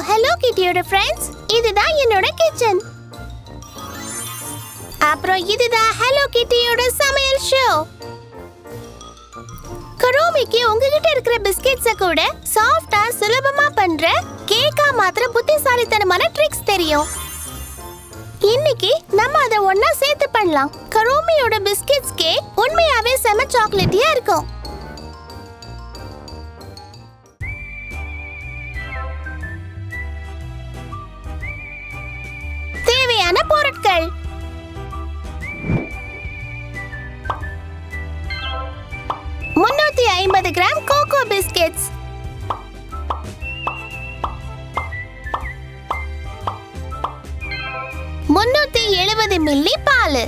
Hello கிட்டியோட friends, இதுதான் என்னோட kitchen. அப்புறம் இதுதான் ஹலோ கிட்டியோட சமையல் ஷோ. குரோமிக்கு உங்ககிட்ட இருக்கிற பிஸ்கெட்ஸ கூட சாஃப்டா சுலபமா பண்ற கேக்கா மாத்திர புத்திசாலித்தனமான ட்ரிக்ஸ் தெரியும். இன்னைக்கு நம்ம அதை ஒண்ணா சேர்த்து பண்ணலாம். குரோமியோட பிஸ்கெட்ஸ் கேக் உண்மையாவே செம சாக்லேட்டியா இருக்கும். தேவையான பொருட்கள்: 350 கிராம் கோகோ பிஸ்கெட்ஸ், 370 மில்லி பால்,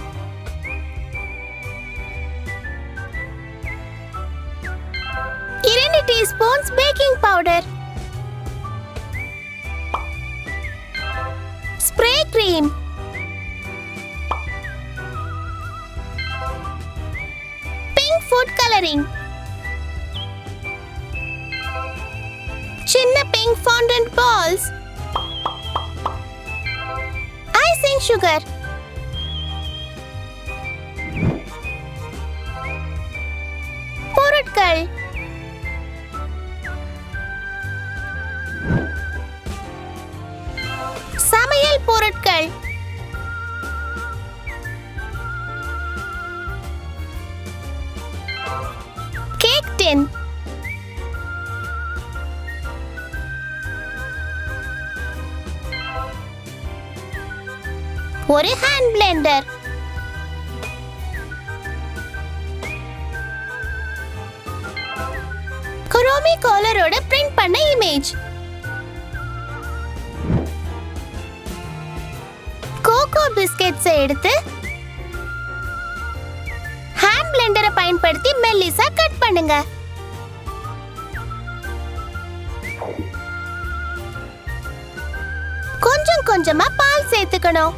2 teaspoons baking powder, spray cream, pink food colouring, சின்ன pink fondant balls, icing sugar. பொருட்கள்: சமையல் பொருட்கள்: கேக் டின், ஒரு ஹேண்ட் பிளெண்டர், குரோமி காலரோட பிரிண்ட் பண்ண இமேஜ், கோகோ பிஸ்கெட்ஸை எடுத்து ஹேண்ட் பிளெண்டரை பயன்படுத்தி மெல்லிசா கட் பண்ணுங்க. கொஞ்சம் கொஞ்சமா பால் சேர்த்துக்கணும்.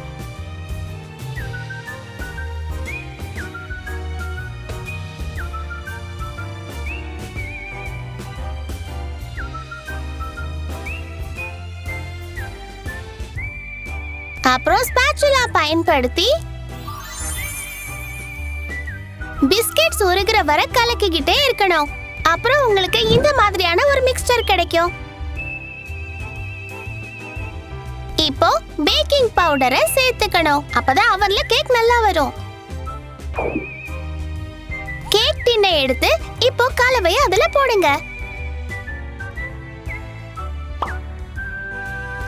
அப்புறம் ஸ்பாச்சுலா பயன்படுத்தி பிஸ்கெட்ஸ் உருகுற வரை கலக்கிக்கிட்டே இருக்கணும். அப்புறம் உங்களுக்கு இந்த மாதிரியான ஒரு மிக்ஸ்சர் கிடைக்கும். இப்போ பேக்கிங் பவுடரை சேர்த்துக்கணும். அப்பதான் அவன்ல கேக் நல்லா வரும். கேக் டின்னை எடுத்து இப்போ கலவையை அதுல போடுங்க.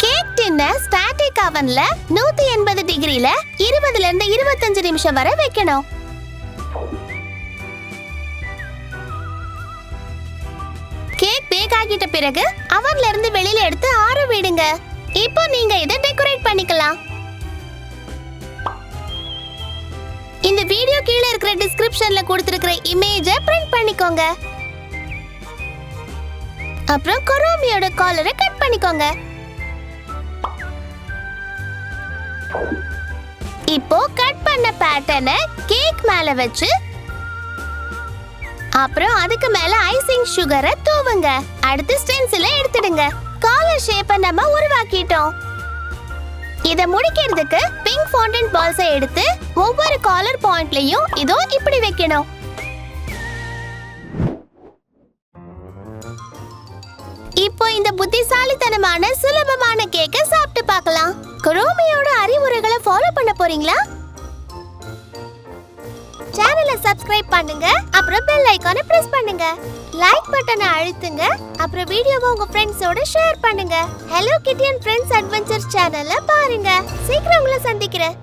கேக் டின்னை ஸ்டாட்டிக் அவன்ல 180 டிகிரில 20 ல இருந்து 25 நிமிஷம் வரை வைக்கணும். கேக் பேக் ஆகிட்ட பிறகு அவன்ல இருந்து வெளியில எடுத்து ஆற விடுங்க. இப்போ நீங்க இதை டெக்கரேட் பண்ணிக்கலாம். இந்த வீடியோ கீழ இருக்கிற டிஸ்கிரிப்ஷன்ல கொடுத்திருக்கிற இமேஜை பிரிண்ட் பண்ணிக்கோங்க. அப்புறம் குரோமியோட காலரை கட் பண்ணிக்கோங்க. இப்போ கட் பண்ண பேட்டர்னை கேக் மேல வச்சு அப்புறம் அதுக்கு மேல ஐசிங் சுகரை தூவுங்க. அடுத்து ஸ்டென்சிலை எடுத்துடுங்க. காலர் ஷேப்பை நம்ம உருவாக்கிட்டோம். இத முடிக்கிறதுக்கு பிங்க் fondant balls-ஐ எடுத்து ஒவ்வொரு காலர் பாயிண்ட்லயும் இதோ இப்படி வைக்கணும். இப்போ இந்த புத்திசாலித்தனமான சுலபமான கேக்க சாப்பிட்டு பார்க்கலாம். குரோமியோட அறிவுரைகளை ஃபாலோ பண்ண போறீங்களா? சேனலை சப்ஸ்கிரைப் பண்ணுங்க, அப்புறம் பெல் ஐகானை பிரஸ் பண்ணுங்க, லைக் பட்டனை அழுத்துங்க, அப்புறம் வீடியோவை உங்க ஃப்ரெண்ட்ஸோட ஷேர் பண்ணுங்க. ஹலோ கிட்டி அண்ட் ஃப்ரெண்ட்ஸ் அட்வென்ச்சர்ஸ் சேனலை பாருங்க. சீக்கிரம் உங்களை சந்திக்கிறேன்.